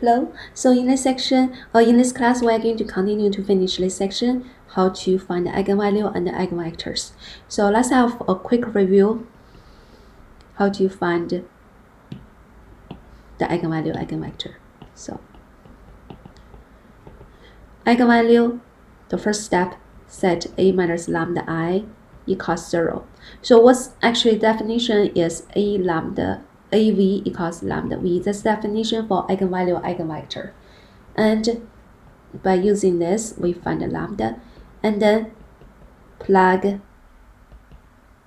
Hello. So in this section, in this class, we are going to continue to finish this section, how to find the eigenvalue and the eigenvectors. So let's have a quick review how to find the eigenvalue, eigenvector. So eigenvalue, the first step, set a minus lambda I equals 0. So what's actually definition is a lambda AV equals lambda V. That's definition for eigenvalue, eigenvector. And by using this, we find the lambda and then plug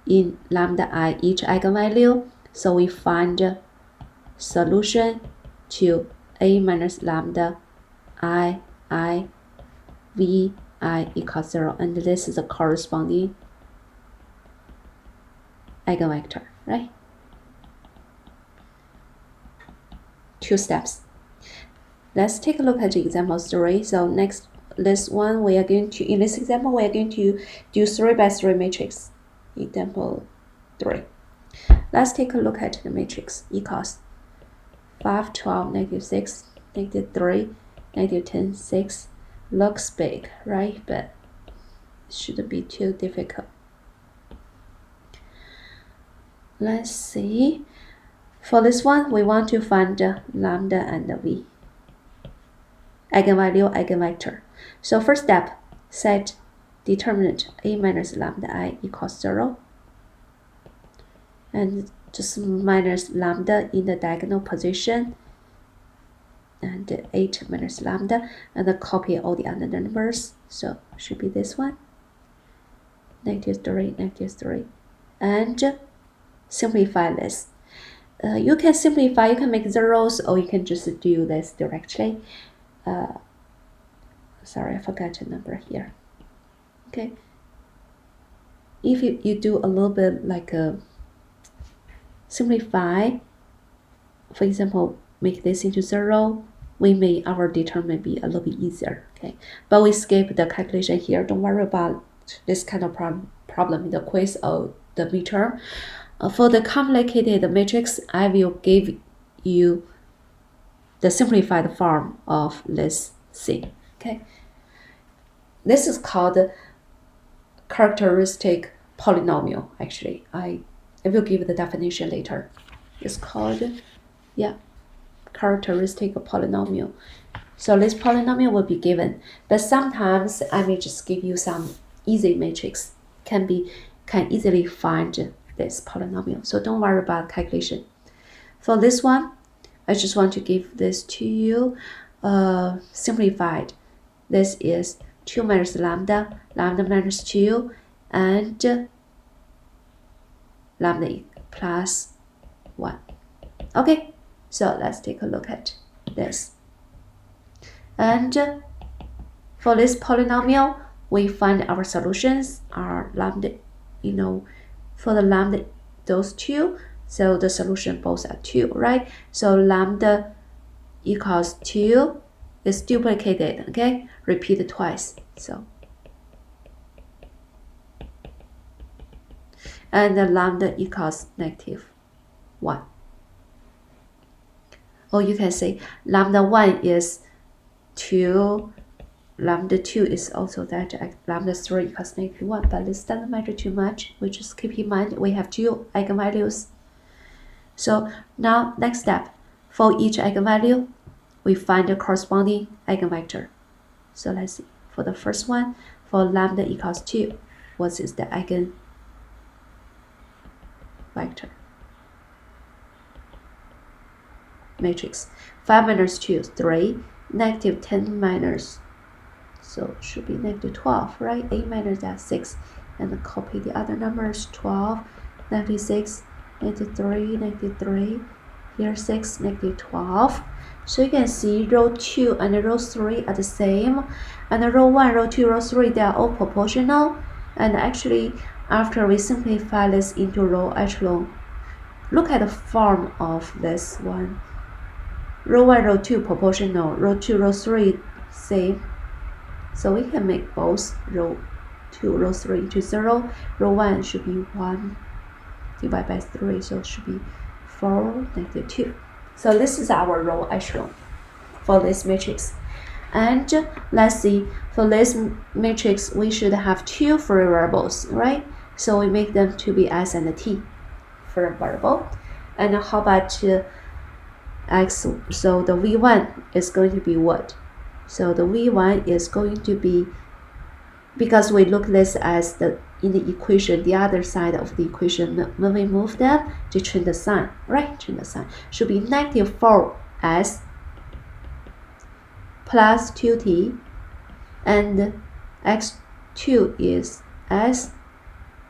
in lambda I each eigenvalue. So we find solution to a minus lambda I V I equals 0. And this is the corresponding eigenvector, right? 2 steps. Let's take a look at the example 3. So next, this one we are going to, in this example, we are going to do 3 by 3 matrix. Example 3. Let's take a look at the matrix equals 5, 12, negative 6, negative 3, negative 10, 6. Looks big, right? But it shouldn't be too difficult. Let's see. For this one, we want to find the lambda and the v. Eigenvalue, eigenvector. So first step, set determinant a minus lambda I equals 0. And just minus lambda in the diagonal position. And 8 minus lambda. And then copy all the other numbers. So should be this one. Negative 3, negative 3. And simplify this. You can simplify, you can make zeros, or you can just do this directly. Sorry, I forgot the number here. Okay. If you do a little bit like a simplify, for example, make this into 0, we make our determinant be a little bit easier. Okay. But we skip the calculation here. Don't worry about this kind of problem in the quiz or the midterm. For the complicated matrix, I will give you the simplified form of this thing. Okay, this is called characteristic polynomial. Actually, I will give the definition later. It's called, characteristic polynomial. So this polynomial will be given, but sometimes I may just give you some easy matrix. Can easily find this polynomial. So don't worry about calculation. For this one, I just want to give this to you simplified. This is 2 minus lambda, lambda minus 2, and lambda plus 1. Okay, so let's take a look at this. And for this polynomial, we find our solutions are lambda, for the lambda, those 2, so the solution both are 2, right? So lambda equals 2 is duplicated, okay? Repeat it twice. So, and the lambda equals negative 1. Or you can say lambda 1 is 2. Lambda 2 is also that, lambda 3 equals negative 1, but this doesn't matter too much. We just keep in mind we have 2 eigenvalues. So now next step, for each eigenvalue, we find the corresponding eigenvector. So let's see, for the first one, for lambda equals 2, what is the eigenvector? 5 minus 2 is 3, negative 10 minus, so it should be negative 12, right? 8 minus that 6, and then copy the other numbers, 12, negative 6, negative 3, negative 3, here 6, negative 12. So you can see row 2 and row 3 are the same, and row 1, row 2, row 3, they are all proportional. And actually, after we simplify this into row echelon, look at the form of this one. Row 1, row 2 proportional, row 2, row 3 same. So we can make both row 2, row 3 into 0. Row 1 should be 1 divided by 3, so it should be 4, negative 2. So this is our row echelon. for this matrix. And let's see, for this matrix, we should have two free variables, right? So we make them to be s and t for variable. And how about x? So the v1 is going to be what? So the v1 is going to be, because we look this as in the equation, the other side of the equation, when we move them to change the sign, right? Change the sign should be negative 4s plus 2t, and x2 is s,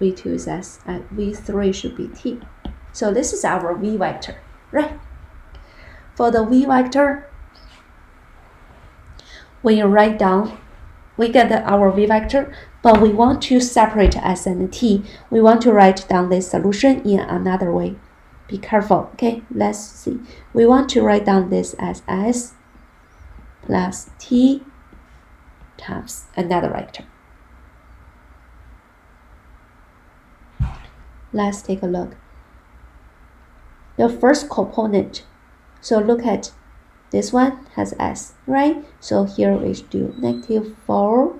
v2 is s, and v3 should be t. So this is our v vector, right? For the v vector, when you write down, we get our v vector, but we want to separate s and t. We want to write down this solution in another way. Be careful, okay? Let's see. We want to write down this as s plus t times another vector. Let's take a look. The first component, so look at this one has s, right? So here we do negative 4,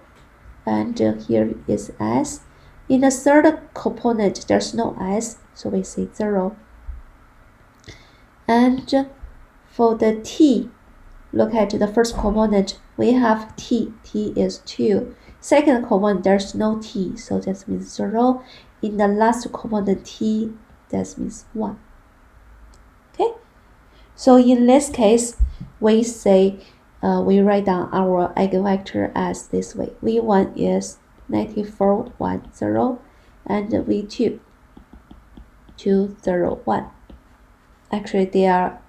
and here is s. In the third component, there's no s, so we say 0. And for the t, look at the first component, we have t is 2. Second component, there's no t, so that means 0. In the last component, t, that means 1. Okay? So in this case, we say, we write down our eigenvector as this way. v1 is negative 4, 1, 0, and v2, 2, 0, 1. Actually, they are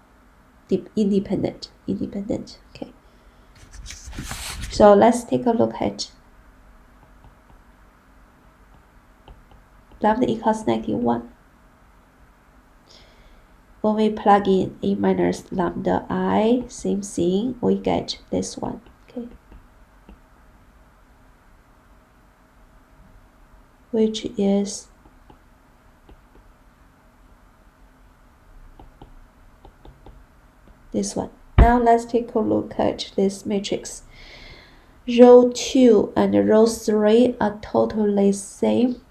independent. Okay. So let's take a look at lambda equals negative 1. When we plug in a minus lambda I, same thing, we get this one. Okay. Which is this one. Now let's take a look at this matrix. Row 2 and row 3 are totally same.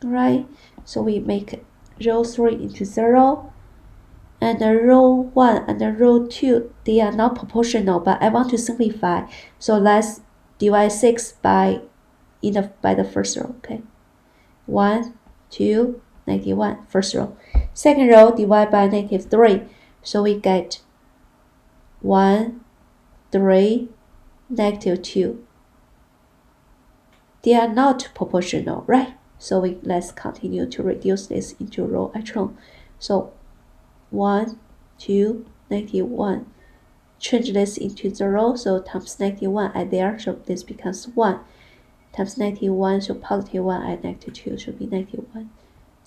Right? So we make row 3 into 0. And row 1 and row 2, they are not proportional, but I want to simplify. So let's divide 6 by the first row. Okay. 1, 2, negative 1, first row. Second row, divide by negative 3. So we get 1, 3, negative 2. They are not proportional, right? So let's continue to reduce this into row echelon. So 1, 2, negative 1. Change this into 0, so times negative 1 add there, so this becomes 1. Times negative 1, so positive 1 add negative 2 should be negative 1.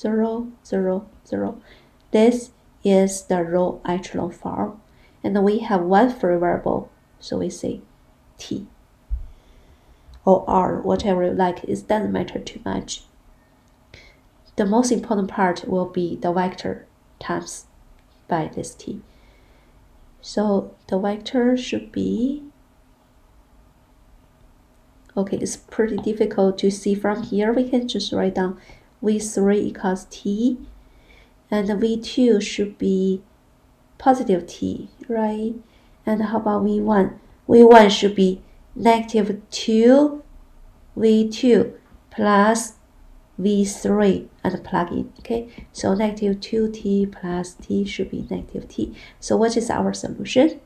0, 0, 0. This is the row echelon form. And we have one free variable, so we say t or r, whatever you like. It doesn't matter too much. The most important part will be the vector times by this t. So the vector should be, okay, it's pretty difficult to see from here. We can just write down v3 equals t, and v2 should be positive t, right? And how about v1? v1 should be negative 2 v2 plus v3 and plug in. Okay, so negative 2t plus t should be negative t. So what is our solution?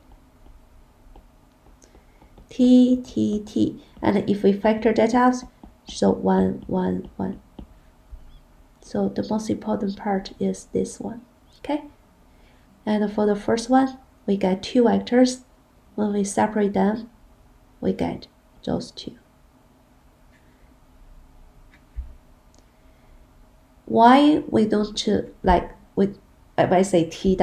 T, t, t. And if we factor that out, so 1, 1, 1. So the most important part is this one. Okay, and for the first one, we get two vectors. When we separate them, we get those two. Why we don't I say t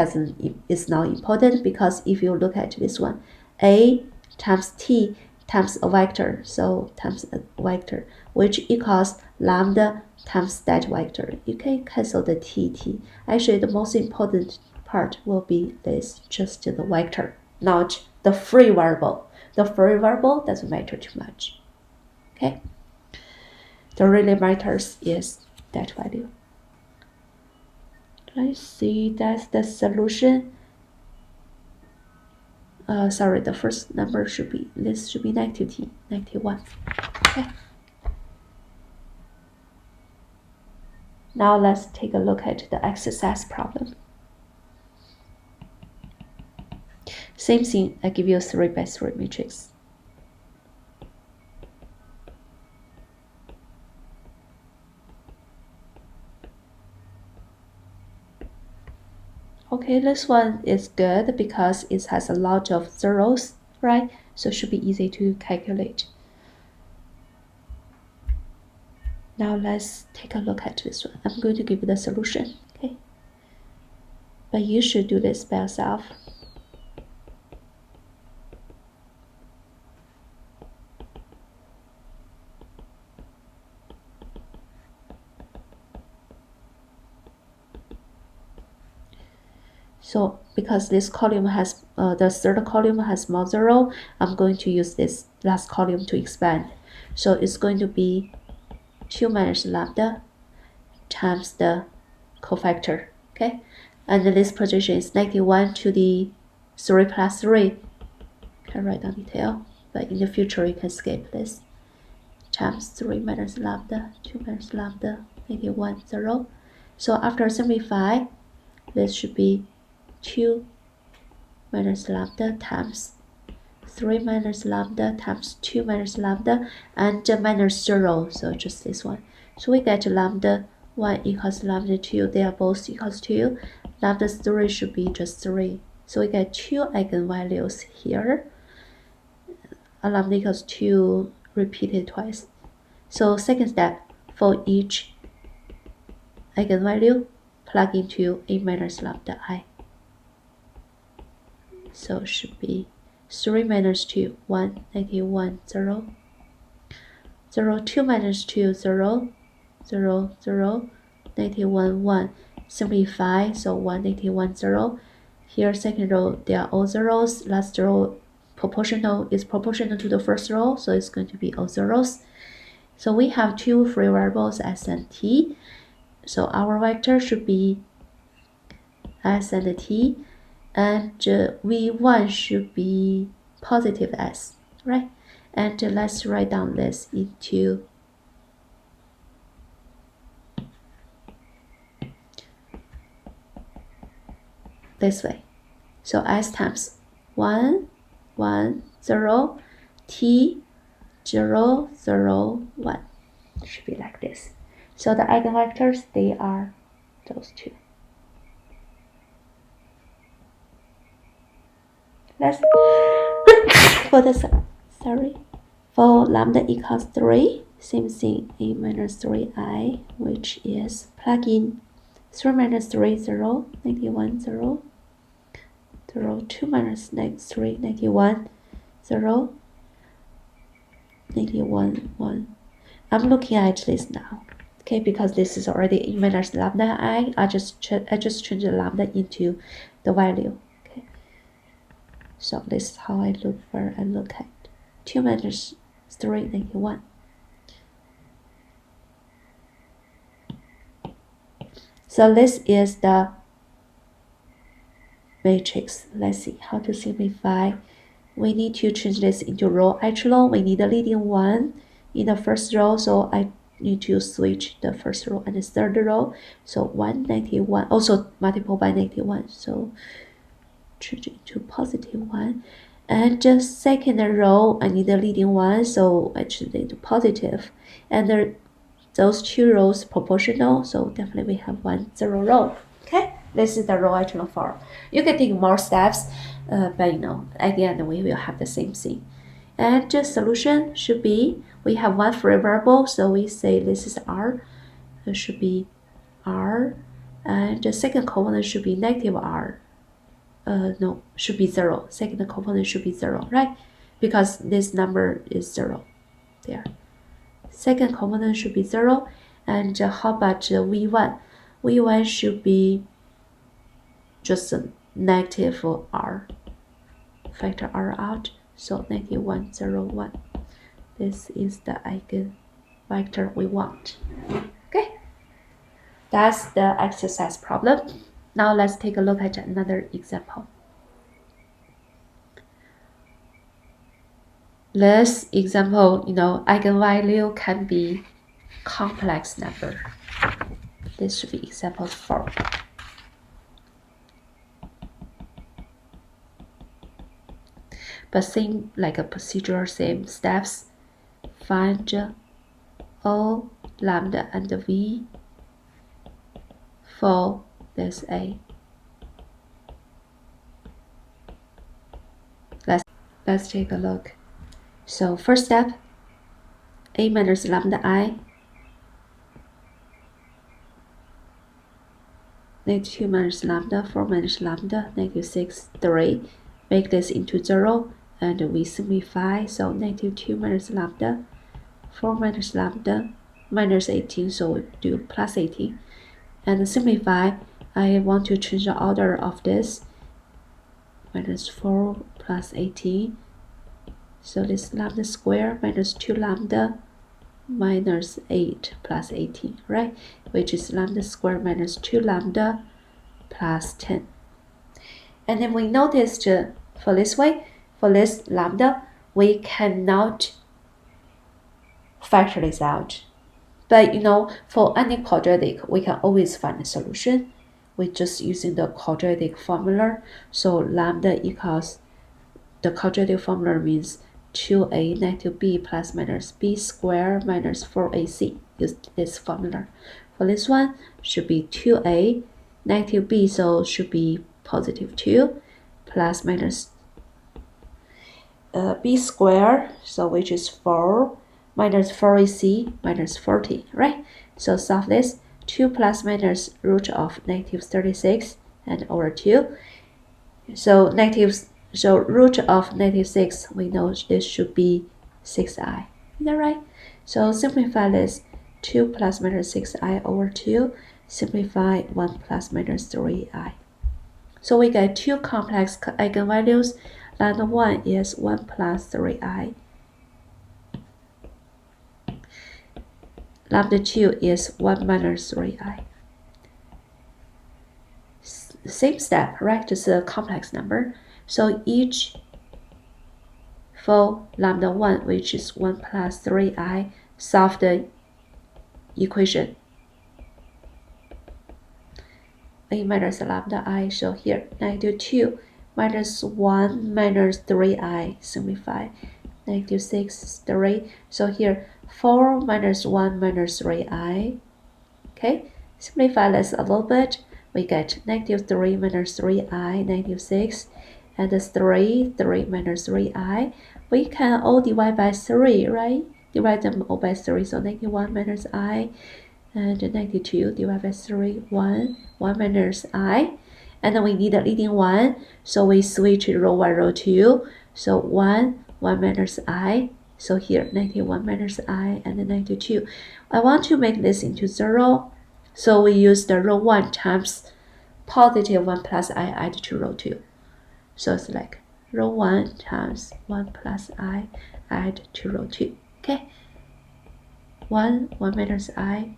is not important, because if you look at this one, a times t times a vector, so times a vector, which equals lambda times that vector. You can cancel the t. Actually, the most important part will be this, just the vector, not the free variable. The free variable doesn't matter too much. Okay? The really matters is that value. Let's see, that's the solution. Sorry, the first number should be, this should be negative t, -1. Okay. Now let's take a look at the exercise problem. Same thing, I give you a 3 by 3 matrix. Okay, this one is good because it has a lot of zeros, right? So it should be easy to calculate. Now let's take a look at this one. I'm going to give you the solution, okay? But you should do this by yourself. So because this column has, the third column has more 0, I'm going to use this last column to expand. So it's going to be 2 minus lambda times the cofactor, okay? And this position is -1 to the 3 plus 3. Can write down detail, but in the future you can skip this. Times 3 minus lambda, 2 minus lambda, -1, 0. So after simplify, this should be 2 minus lambda times 3 minus lambda times 2 minus lambda and minus 0, so just this one. So we get lambda 1 equals lambda 2, they are both equals 2. Lambda 3 should be just 3. So we get 2 eigenvalues here. Lambda equals 2 repeated twice. So second step, for each eigenvalue, plug into a minus lambda I. So it should be 3 minus 2, 1, -1, 0. 0, 2 minus 2, 0, 0, 0, -1, 1. Simplify, so 1, -1, 0. Here, second row, they are all zeros. Last row is proportional to the first row, so it's going to be all zeros. So we have two free variables, s and t. So our vector should be s and t, and v1 should be positive s, right? And let's write down this into this way. So s times 1, 1, 0, t, 0, 0, 1. It should be like this. So the eigenvectors, they are those two. Let's for lambda equals 3, same thing, a minus 3i, which is plug in 3 minus 3, 0, -1, 0, 0, 2 minus 3, -1, 0, -1, 1. I'm looking at this now, okay, because this is already a minus lambda I. I just change the lambda into the value. Okay, so this is how I look at 2 minus 3, -1. So this is the matrix. Let's see how to simplify. We need to change this into row echelon. We need a leading one in the first row, so I need to switch the first row and the third row. So 1, -1, also multiple by -1, so change it to +1. And just second row, I need a leading one, so I change it to positive. And those two rows proportional, so definitely we have 1, 0 row. Okay, this is the row echelon form. You can take more steps, but at the end we will have the same thing. And the solution should be, we have one free variable, so we say this is r. It should be r, and the second component should be -r. No, should be 0. Second component should be 0, right? Because this number is 0 there. Second component should be 0. And how about v1? v1 should be just a negative r. Factor r out, so negative 1, 0, 1. This is the eigenvector we want. Okay, that's the exercise problem. Now let's take a look at another example. This example, eigenvalue can be complex number. This should be example 4. But same like a procedure, same steps. Find O, lambda, and V for this A. Let's take a look. So first step, A minus lambda I, negative 2 minus lambda, 4 minus lambda, negative 6, 3. Make this into 0, and we simplify. So negative 2 minus lambda, 4 minus lambda, minus 18, so we do plus 18. And simplify, I want to change the order of this. Minus 4 plus 18. So this lambda square minus 2 lambda minus 8 plus 18, right? Which is lambda square minus 2 lambda plus 10. And then we noticed for this way, for this lambda, we cannot factor this out. But for any quadratic, we can always find a solution. We're just using the quadratic formula. So lambda equals, the quadratic formula means 2a negative b plus minus b squared minus 4ac. Use this formula. For this one, should be 2a negative b, so should be positive 2 plus minus b squared, so which is 4 minus 4ac minus 40, right? So solve this. 2 plus minus root of negative 36 and over 2. So root of negative 6, we know this should be 6i. Is that right? So simplify this. 2 plus minus 6i over 2. Simplify 1 plus minus 3i. So we get two complex eigenvalues. Lambda 1 is 1 plus 3i. Lambda 2 is 1 minus 3i. Same step, right? Just a complex number. So each for lambda 1, which is 1 plus 3i, solve the equation. A minus lambda I, so here, negative 2 minus 1 minus 3i, simplify. Negative 6, 3. So here, 4 minus 1 minus 3i. Okay, simplify this a little bit. We get negative 3 minus 3i, negative 6. And 3 minus 3i. We can all divide by 3, right? Divide them all by 3. So negative 1 minus I. And negative 2 divided by 3, 1 minus I. And then we need a leading one. So we switch row 1, row 2. So 1 minus I. So here, negative 1 minus I and then negative 2. I want to make this into 0. So we use the row 1 times positive 1 plus I add to row 2. So it's like row 1 times 1 plus I add to row 2. Okay. 1 minus I,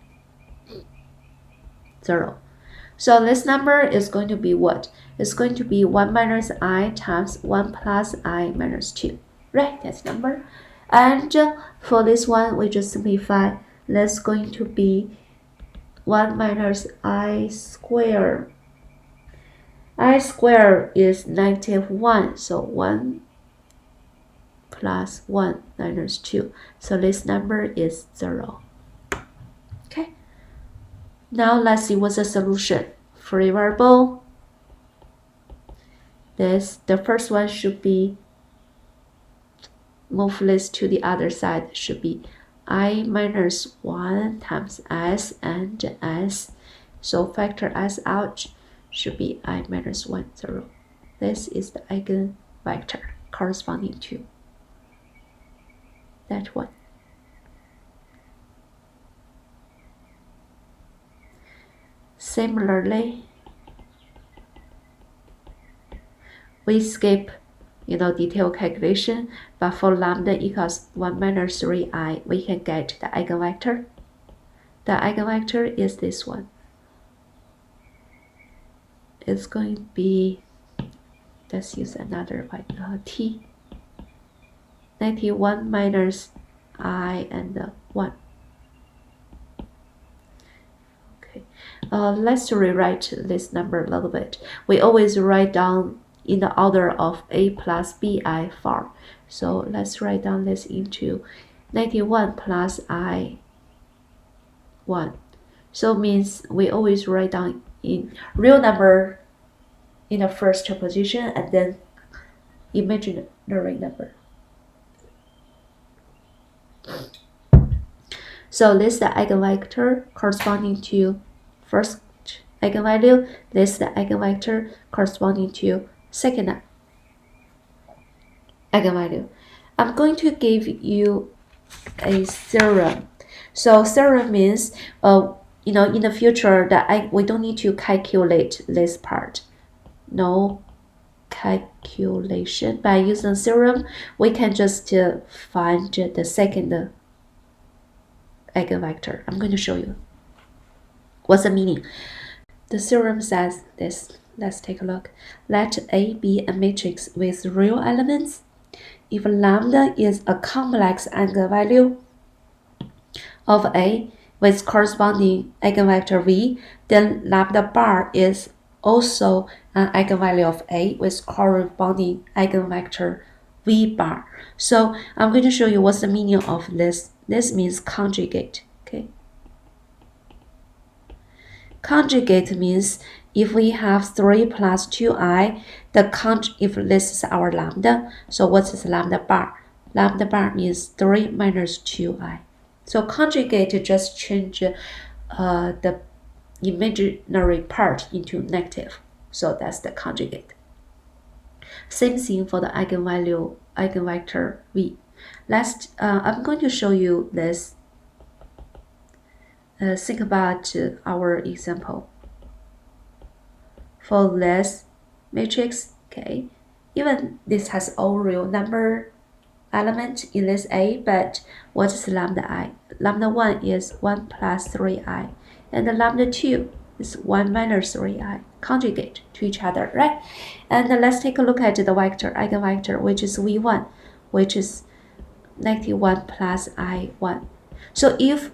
0. So this number is going to be what? It's going to be 1 minus I times 1 plus I minus 2. Right, that's number. And for this one, we just simplify. That's going to be 1 minus I squared. I squared is negative 1, so 1 plus 1 minus 2. So this number is 0. Okay. Now let's see what's the solution. Free variable. The first one should be, move this to the other side, should be I minus 1 times S and S. So factor S out, should be I minus 1, 0. This is the eigenvector corresponding to that one. Similarly, we skip detailed calculation, but for lambda equals 1 minus 3i, we can get the eigenvector. The eigenvector is this one. It's going to be, let's use another t, negative 1 minus I and 1. Okay, let's rewrite this number a little bit. We always write down in the order of a plus bi form. So let's write down this into negative 1 plus I 1. So means we always write down in real number in the first position and then imaginary number. So this is the eigenvector corresponding to first eigenvalue. This is the eigenvector corresponding to second eigenvalue. I'm going to give you a theorem. So theorem means, in the future that we don't need to calculate this part. No calculation. By using theorem, we can just find the second eigenvector. I'm going to show you what's the meaning. The theorem says this. Let's take a look. Let A be a matrix with real elements. If lambda is a complex eigenvalue of A with corresponding eigenvector V, then lambda bar is also an eigenvalue of A with corresponding eigenvector V bar. So I'm going to show you what's the meaning of this. This means conjugate. Okay. Conjugate means if we have 3 plus 2i, if this is our lambda, so what is lambda bar? Lambda bar means 3 minus 2i. So conjugate just change the imaginary part into negative. So that's the conjugate. Same thing for the eigenvector v. I'm going to show you this. Think about our example. For this matrix, okay, even this has all real number element in this A, but what is lambda I? Lambda 1 is 1 plus 3i, and the lambda 2 is 1 minus 3i, conjugate to each other, right? And let's take a look at the eigenvector, which is v1, which is negative 1 plus i1. So if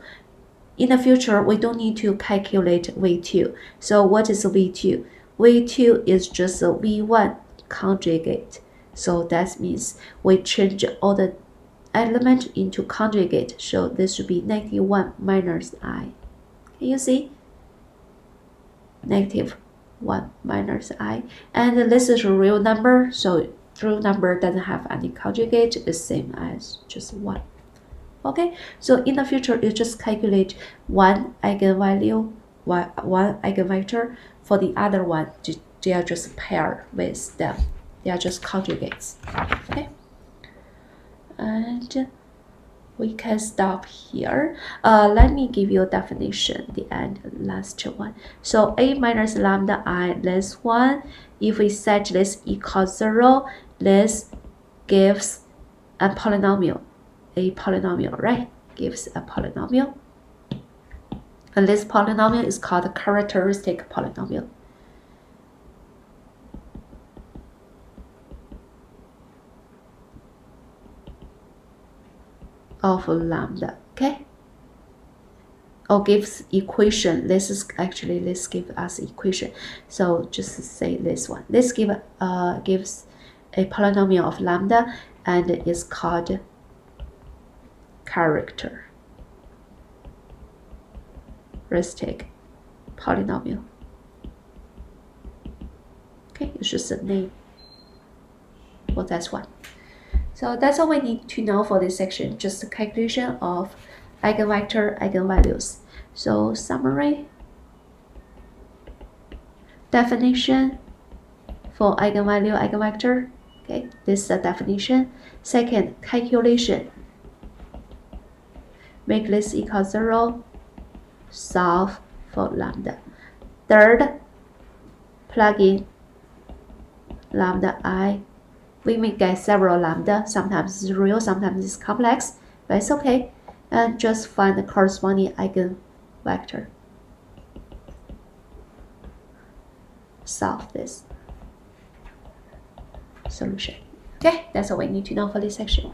in the future we don't need to calculate v2, so what is v2? v2 is just a v1 conjugate. So that means we change all the element into conjugate. So this should be negative 1 minus I. Can you see? Negative 1 minus I. And this is a real number. So real number doesn't have any conjugate. It's same as just 1. Okay. So in the future, you just calculate one eigenvalue, one eigenvector. For the other one, they are just paired with them. They are just conjugates. Okay, and we can stop here. Let me give you a definition, the end, last one. So a minus lambda I less 1, if we set this equals 0, this gives a polynomial. Right? Gives a polynomial. And this polynomial is called a characteristic polynomial of lambda. Okay, or gives equation. This gives us equation. So just say this one. This gives a polynomial of lambda and is called characteristic polynomial. Okay, it's just a name. Well, that's one. So that's all we need to know for this section, just the calculation of eigenvector, eigenvalues. So summary, definition for eigenvalue, eigenvector. Okay, this is the definition. Second, calculation. Make this equal 0, solve for lambda. Third, plug in lambda I. We may get several lambda, sometimes it's real, sometimes it's complex, but it's okay. And just find the corresponding eigenvector. Solve this solution. Okay, that's all we need to know for this section.